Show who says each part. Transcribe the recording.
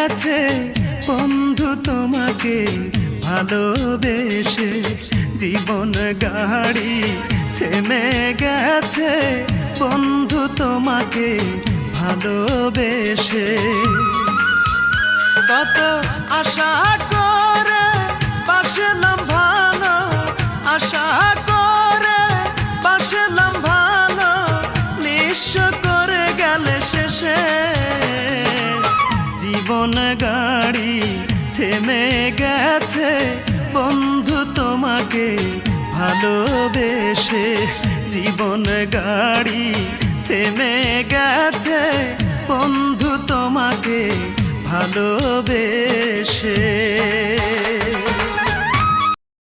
Speaker 1: গেছে বন্ধু তোমাকে ভালোবেসে, জীবন গাড়ি থেমে গেছে বন্ধু তোমাকে ভালোবেসে। কত আশা করে বাসলাম ভালো, আশা করে বাসলাম ভালো, নিঃস্ব করে গেলে শেষে। জীবন গাড়ি থেমে গেছে বন্ধু তোমাকে ভালোবেসে, জীবন গাড়ি থেমে গেছে বন্ধু তোমাকে ভালোবেসে।